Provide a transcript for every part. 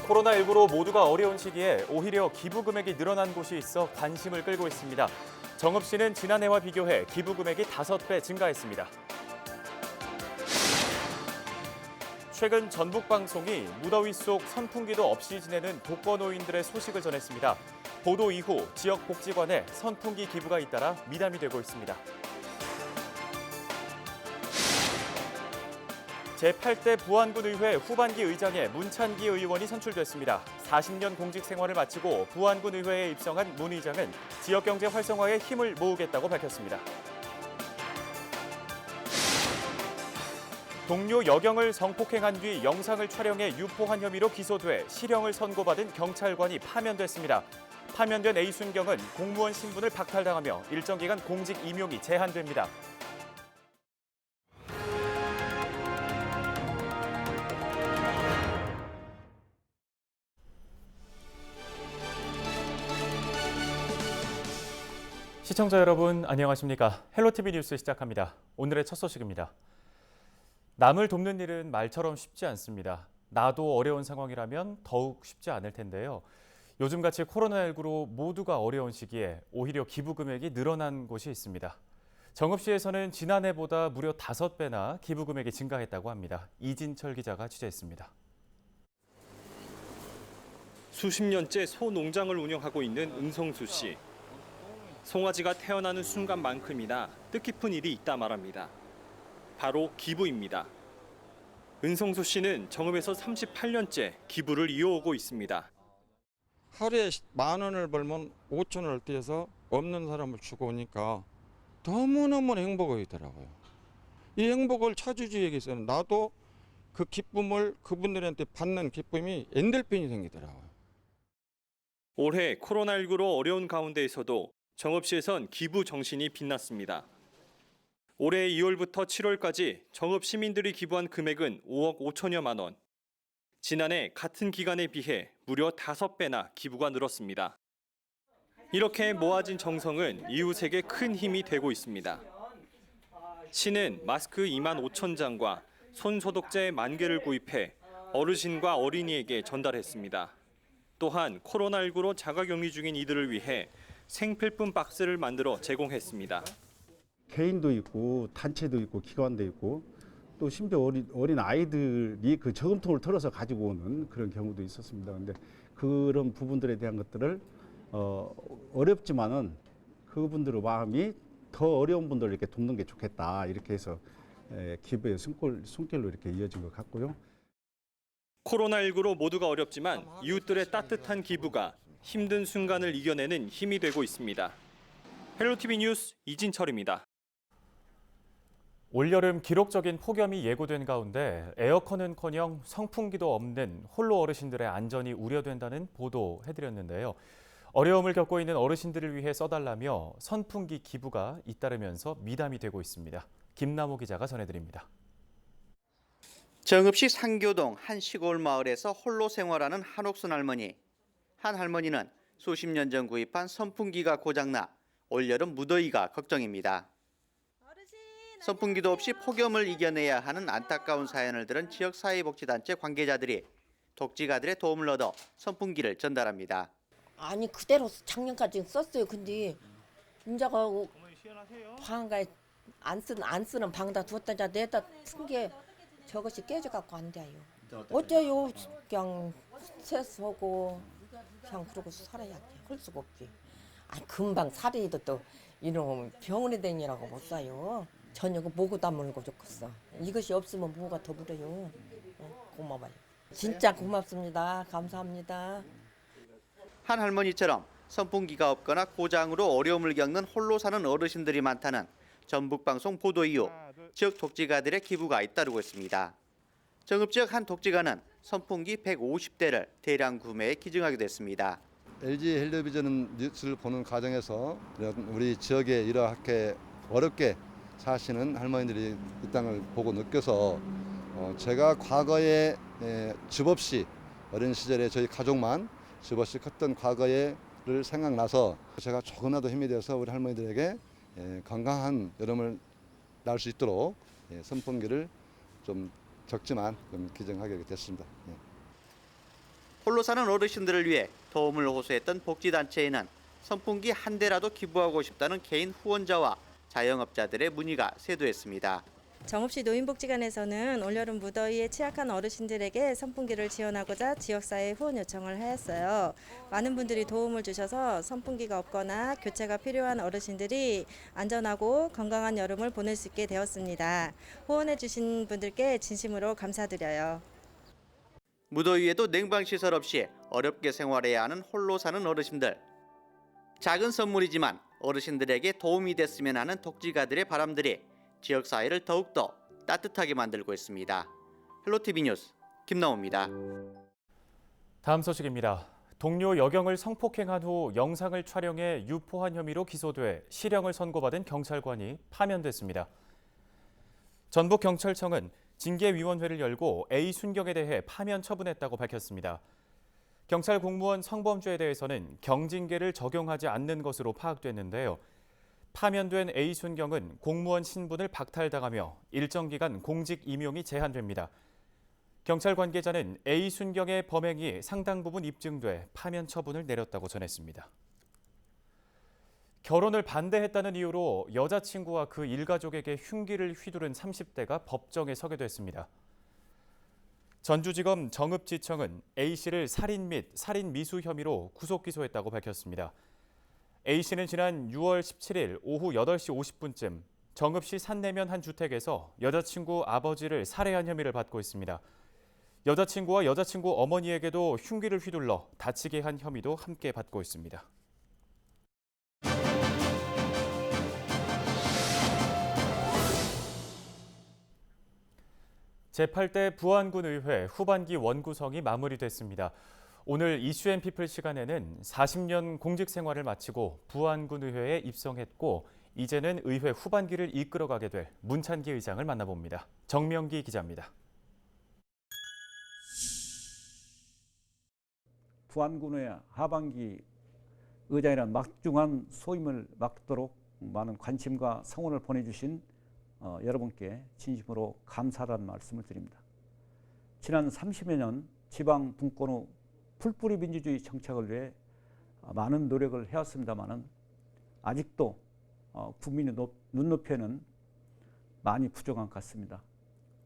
코로나19로 모두가 어려운 시기에 오히려 기부 금액이 늘어난 곳이 있어 관심을 끌고 있습니다. 정읍시는 지난해와 비교해 기부 금액이 5배 증가했습니다. 최근 전북방송이 무더위 속 선풍기도 없이 지내는 독거노인들의 소식을 전했습니다. 보도 이후 지역 복지관에 선풍기 기부가 잇따라 미담이 되고 있습니다. 제8대 부안군의회 후반기 의장에 문찬기 의원이 선출됐습니다. 40년 공직 생활을 마치고 부안군 의회에 입성한 문 의장은 지역 경제 활성화에 힘을 모으겠다고 밝혔습니다. 동료 여경을 성폭행한 뒤 영상을 촬영해 유포한 혐의로 기소돼 실형을 선고받은 경찰관이 파면됐습니다. 파면된 A순경은 공무원 신분을 박탈당하며 일정 기간 공직 임용이 제한됩니다. 시청자 여러분 안녕하십니까? 헬로티비 뉴스 시작합니다. 오늘의 첫 소식입니다. 남을 돕는 일은 말처럼 쉽지 않습니다. 나도 어려운 상황이라면 더욱 쉽지 않을 텐데요. 요즘같이 코로나19로 모두가 어려운 시기에 오히려 기부 금액이 늘어난 곳이 있습니다. 정읍시에서는 지난해보다 무려 5배나 기부 금액이 증가했다고 합니다. 이진철 기자가 취재했습니다. 수십 년째 소 농장을 운영하고 있는 은성수 씨. 송아지가 태어나는 순간만큼이나 뜻깊은 일이 있다 말합니다. 바로 기부입니다. 은성수 씨는 정읍에서 38년째 기부를 이어오고 있습니다. 하루에 10,000원을 벌면 5,000원을 떼서 없는 사람을 주고 오니까 너무너무 행복하더라고요. 이 행복을 차주주에게서는 나도 그 기쁨을 그분들한테 받는 기쁨이 엔돌핀이 생기더라고요. 올해 코로나19로 어려운 가운데에서도 정읍시에선 기부 정신이 빛났습니다. 올해 2월부터 7월까지 정읍 시민들이 기부한 금액은 5억 5천여만 원. 지난해 같은 기간에 비해 무려 5배나 기부가 늘었습니다. 이렇게 모아진 정성은 이웃에게 큰 힘이 되고 있습니다. 시는 마스크 2만 5천 장과 손소독제 10,000개를 구입해 어르신과 어린이에게 전달했습니다. 또한 코로나19로 자가격리 중인 이들을 위해 생필품 박스를 만들어 제공했습니다. 개인도 있고 단체도 있고 기관도 있고 또 심지어 어린 아이들이 그 저금통을 털어서 가지고 오는 그런 경우도 있었습니다. 그런데 그런 부분들에 대한 것들을 어렵지만은 그분들의 마음이 더 어려운 분들을 이렇게 돕는 게 좋겠다 이렇게 해서 기부의 손길로 이렇게 이어진 것 같고요. 코로나19로 모두가 어렵지만 이웃들의 따뜻한 기부가 힘든 순간을 이겨내는 힘이 되고 있습니다. 헬로티비 뉴스 이진철입니다. 올여름 기록적인 폭염이 예고된 가운데 에어컨은커녕 선풍기도 없는 홀로 어르신들의 안전이 우려된다는 보도 해드렸는데요. 어려움을 겪고 있는 어르신들을 위해 써달라며 선풍기 기부가 잇따르면서 미담이 되고 있습니다. 김남호 기자가 전해드립니다. 정읍시 상교동 한 시골 마을에서 홀로 생활하는 한옥순 할머니. 한 할머니는 수십 년 전 구입한 선풍기가 고장나 올여름 무더위가 걱정입니다. 선풍기도 없이 폭염을 이겨내야 하는 안타까운 사연을 들은 지역사회복지단체 관계자들이 독지가들의 도움을 얻어 선풍기를 전달합니다. 아니 그대로 작년까지 썼어요. 근데 인자가 방가에 안 쓰는 방다 두었다 내다 쓴 게 저것이 깨져갖고 안 돼요. 어때요? 그냥 세수하고 그냥 그러고 살아야 돼. 그럴 수가 없지. 아 금방 살이도 또 이런 병원에 다니라고 못 사요. 저녁에 뭐고 다 물고 좋겠어. 이것이 없으면 뭐가 더 부려요. 고마워요. 진짜 고맙습니다. 감사합니다. 한 할머니처럼 선풍기가 없거나 고장으로 어려움을 겪는 홀로 사는 어르신들이 많다는 전북방송 보도 이후 지역 독지가들의 기부가 잇따르고 있습니다. 정읍 지역 한 독지가는 선풍기 150대를 대량 구매에 기증하기도 했습니다. LG 헬로비전 뉴스를 보는 과정에서 우리 지역에 이렇게 어렵게 사시는 할머니들이 이 땅을 보고 느껴서 제가 과거에 집 없이 어린 시절에 저희 가족만 집 없이 컸던 과거를 생각나서 제가 조금이라도 힘이 돼서 우리 할머니들에게 건강한 여름을 날 수 있도록 선풍기를 좀 적지만 좀 기증하게 됐습니다. 홀로 사는 어르신들을 위해 도움을 호소했던 복지단체에는 선풍기 한 대라도 기부하고 싶다는 개인 후원자와 자영업자들의 문의가 쇄도했습니다. 정읍시 노인복지관에서는 올여름 무더위에 취약한 어르신들에게 선풍기를 지원하고자 지역사회에 후원 요청을 하였어요. 많은 분들이 도움을 주셔서 선풍기가 없거나 교체가 필요한 어르신들이 안전하고 건강한 여름을 보낼 수 있게 되었습니다. 후원해 주신 분들께 진심으로 감사드려요. 무더위에도 냉방시설 없이 어렵게 생활해야 하는 홀로 사는 어르신들. 작은 선물이지만 어르신들에게 도움이 됐으면 하는 독지가들의 바람들이 지역사회를 더욱더 따뜻하게 만들고 있습니다. 헬로티비 뉴스 김나호입니다. 다음 소식입니다. 동료 여경을 성폭행한 후 영상을 촬영해 유포한 혐의로 기소돼 실형을 선고받은 경찰관이 파면됐습니다. 전북경찰청은 징계위원회를 열고 A 순경에 대해 파면 처분했다고 밝혔습니다. 경찰 공무원 성범죄에 대해서는 경징계를 적용하지 않는 것으로 파악됐는데요. 파면된 A 순경은 공무원 신분을 박탈당하며 일정 기간 공직 임용이 제한됩니다. 경찰 관계자는 A 순경의 범행이 상당 부분 입증돼 파면 처분을 내렸다고 전했습니다. 결혼을 반대했다는 이유로 여자친구와 그 일가족에게 흉기를 휘두른 30대가 법정에 서게 됐습니다. 전주지검 정읍지청은 A씨를 살인 및 살인 미수 혐의로 구속 기소했다고 밝혔습니다. A씨는 지난 6월 17일 오후 8시 50분쯤 정읍시 산내면 한 주택에서 여자친구 아버지를 살해한 혐의를 받고 있습니다. 여자친구와 여자친구 어머니에게도 흉기를 휘둘러 다치게 한 혐의도 함께 받고 있습니다. 제8대 부안군 의회 후반기 원구성이 마무리됐습니다. 오늘 이슈앤피플 시간에는 40년 공직 생활을 마치고 부안군 의회에 입성했고 이제는 의회 후반기를 이끌어가게 될 문찬기 의장을 만나봅니다. 정명기 기자입니다. 부안군의 하반기 의장이란 막중한 소임을 맡도록 많은 관심과 성원을 보내주신 여러분께 진심으로 감사하다는 말씀을 드립니다. 지난 30여 년 지방 분권 후 풀뿌리 민주주의 정착을 위해 많은 노력을 해왔습니다마는 아직도 국민의 눈높이에는 많이 부족한 것 같습니다.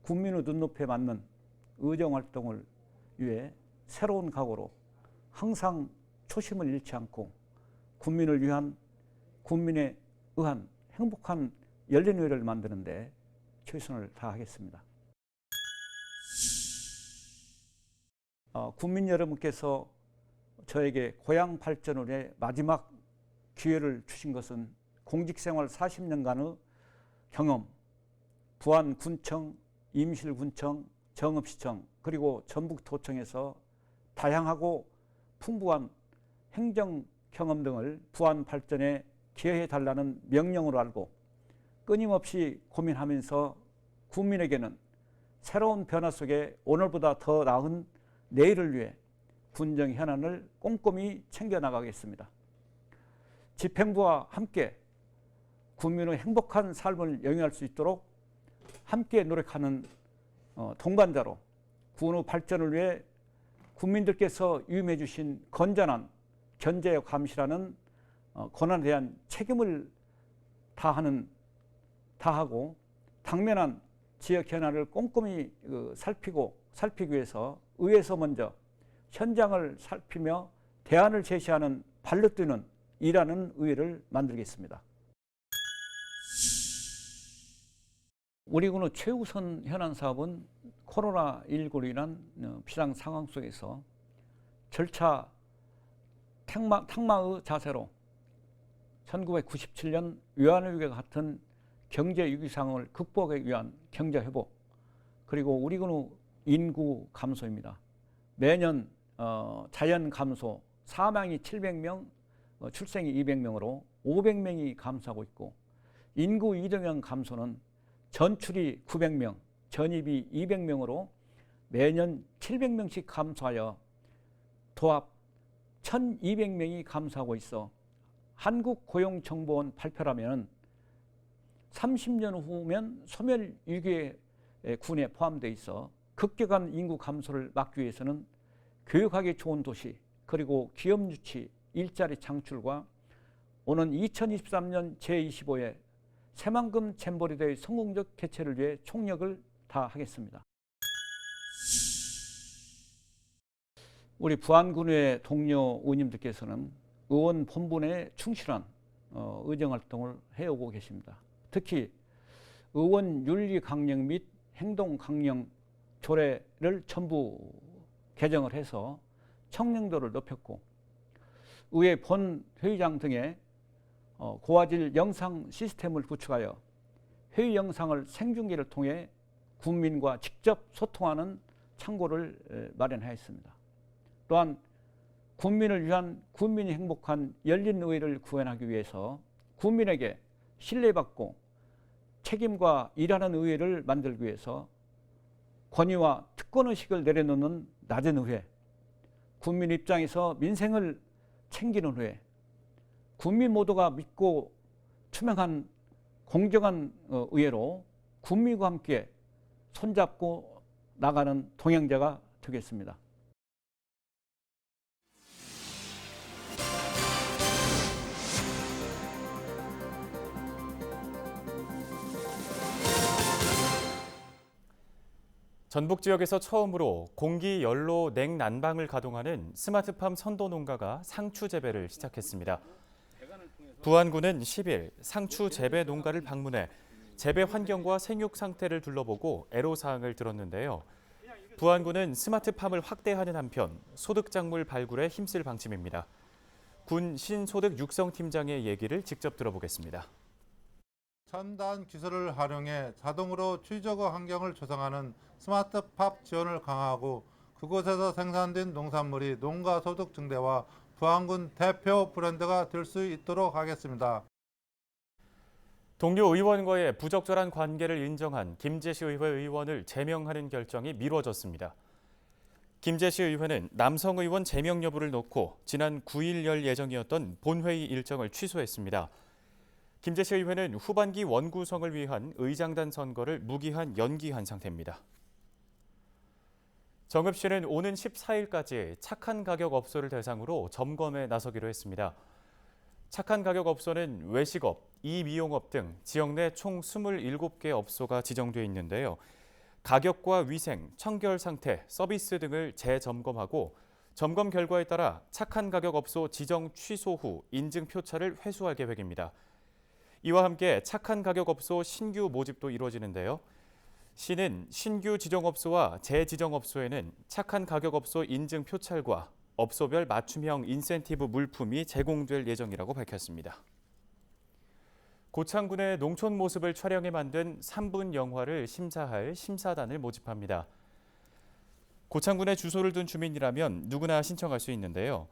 국민의 눈높이에 맞는 의정활동을 위해 새로운 각오로 항상 초심을 잃지 않고 국민을 위한 국민에 의한 행복한 열린 의회를 만드는 데 최선을 다하겠습니다. 국민 여러분께서 저에게 고향 발전을 위해 마지막 기회를 주신 것은 공직생활 40년간의 경험, 부안군청, 임실군청, 정읍시청 그리고 전북도청에서 다양하고 풍부한 행정 경험 등을 부안 발전에 기여해달라는 명령으로 알고 끊임없이 고민하면서 국민에게는 새로운 변화 속에 오늘보다 더 나은 내일을 위해 군정 현안을 꼼꼼히 챙겨나가겠습니다. 집행부와 함께 국민의 행복한 삶을 영위할 수 있도록 함께 노력하는 동반자로 군의 발전을 위해 국민들께서 유임해 주신 건전한 견제와 감시라는 권한에 대한 책임을 다하고 당면한 지역 현안을 꼼꼼히 살피기 위해서 의회에서 먼저 현장을 살피며 대안을 제시하는 발로 뛰는 일하는 의회를 만들겠습니다. 우리 군의 최우선 현안 사업은 코로나19로 인한 비상 상황 속에서 절차 탁마의 자세로 1997년 외환위기와 같은 경제 위기 상황을 극복하기 위한 경제 회복 그리고 우리 군의 인구 감소입니다. 매년 자연 감소 사망이 700명, 출생이 200명으로 500명이 감소하고 있고 인구 이동형 감소는 전출이 900명, 전입이 200명으로 매년 700명씩 감소하여 도합 1200명이 감소하고 있어 한국고용정보원 발표라면 30년 후면 소멸 위기의 군에 포함되어 있어 급격한 인구 감소를 막기 위해서는 교육하기 좋은 도시, 그리고 기업 유치, 일자리 창출과 오는 2023년 제25회 새만금 잼버리 대회 성공적 개최를 위해 총력을 다하겠습니다. 우리 부안군의 동료 의원님들께서는 의원 본분에 충실한 의정활동을 해오고 계십니다. 특히 의원 윤리 강령 및 행동 강령 조례를 전부 개정을 해서 청렴도를 높였고, 의회 본 회의장 등에 고화질 영상 시스템을 구축하여 회의 영상을 생중계를 통해 국민과 직접 소통하는 창구를 마련하였습니다. 또한 국민을 위한 국민이 행복한 열린 의회를 구현하기 위해서 국민에게 신뢰받고 책임과 일하는 의회를 만들기 위해서 권위와 특권의식을 내려놓는 낮은 의회, 국민 입장에서 민생을 챙기는 의회, 국민 모두가 믿고 투명한 공정한 의회로 국민과 함께 손잡고 나가는 동행자가 되겠습니다. 전북 지역에서 처음으로 공기 연로 냉난방을 가동하는 스마트팜 선도 농가가 상추 재배를 시작했습니다. 부안군은 10일 상추 재배 농가를 방문해 재배 환경과 생육 상태를 둘러보고 애로사항을 들었는데요. 부안군은 스마트팜을 확대하는 한편 소득작물 발굴에 힘쓸 방침입니다. 군 신소득 육성팀장의 얘기를 직접 들어보겠습니다. 첨단 기술을 활용해 자동으로 최적의 환경을 조성하는 스마트팜 지원을 강화하고 그곳에서 생산된 농산물이 농가 소득 증대와 부안군 대표 브랜드가 될 수 있도록 하겠습니다. 동료 의원과의 부적절한 관계를 인정한 김제시 의회 의원을 제명하는 결정이 미뤄졌습니다. 김제시 의회는 남성 의원 제명 여부를 놓고 지난 9일 열 예정이었던 본회의 일정을 취소했습니다. 김제시 의회는 후반기 원구성을 위한 의장단 선거를 무기한 연기한 상태입니다. 정읍시는 오는 14일까지 착한 가격 업소를 대상으로 점검에 나서기로 했습니다. 착한 가격 업소는 외식업, 이미용업 등 지역 내 총 27개 업소가 지정돼 있는데요. 가격과 위생, 청결 상태, 서비스 등을 재점검하고 점검 결과에 따라 착한 가격 업소 지정 취소 후 인증 표차를 회수할 계획입니다. 이와 함께 착한 가격 업소 신규 모집도 이루어지는데요. 시는 신규 지정업소와 재지정업소에는 착한 가격 업소 인증 표찰과 업소별 맞춤형 인센티브 물품이 제공될 예정이라고 밝혔습니다. 고창군의 농촌 모습을 촬영해 만든 3분 영화를 심사할 심사단을 모집합니다. 고창군에 주소를 둔 주민이라면 누구나 신청할 수 있는데요.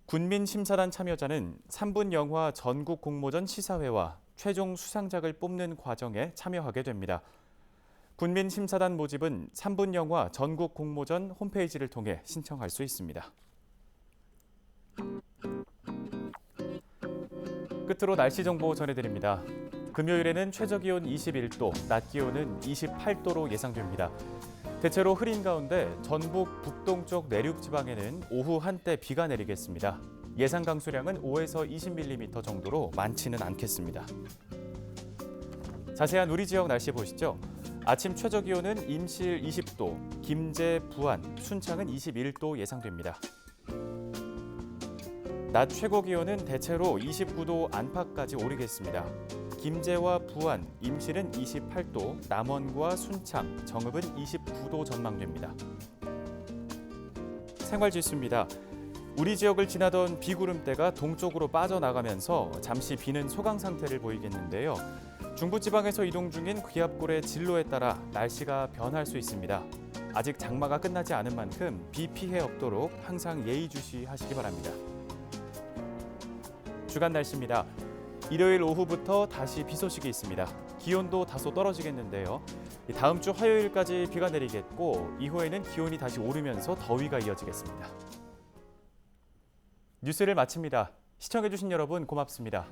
군민 심사단 참여자는 3분 영화 전국 공모전 시사회와 최종 수상작을 뽑는 과정에 참여하게 됩니다. 군민 심사단 모집은 3분 영화 전국 공모전 홈페이지를 통해 신청할 수 있습니다. 끝으로 날씨 정보 전해드립니다. 금요일에는 최저기온 21도, 낮 기온은 28도로 예상됩니다. 대체로 흐린 가운데 전북 북동쪽 내륙 지방에는 오후 한때 비가 내리겠습니다. 예상 강수량은 5에서 20mm 정도로 많지는 않겠습니다. 자세한 우리 지역 날씨 보시죠. 아침 최저기온은 임실 20도, 김제, 부안, 순창은 21도 예상됩니다. 낮 최고기온은 대체로 29도 안팎까지 오르겠습니다. 김제와 부안, 임실은 28도, 남원과 순창, 정읍은 29도 전망됩니다. 생활지수입니다. 우리 지역을 지나던 비구름대가 동쪽으로 빠져나가면서 잠시 비는 소강 상태를 보이겠는데요. 중부지방에서 이동 중인 기압골의 진로에 따라 날씨가 변할 수 있습니다. 아직 장마가 끝나지 않은 만큼 비 피해 없도록 항상 예의주시하시기 바랍니다. 주간 날씨입니다. 일요일 오후부터 다시 비 소식이 있습니다. 기온도 다소 떨어지겠는데요. 다음 주 화요일까지 비가 내리겠고 이후에는 기온이 다시 오르면서 더위가 이어지겠습니다. 뉴스를 마칩니다. 시청해주신 여러분 고맙습니다.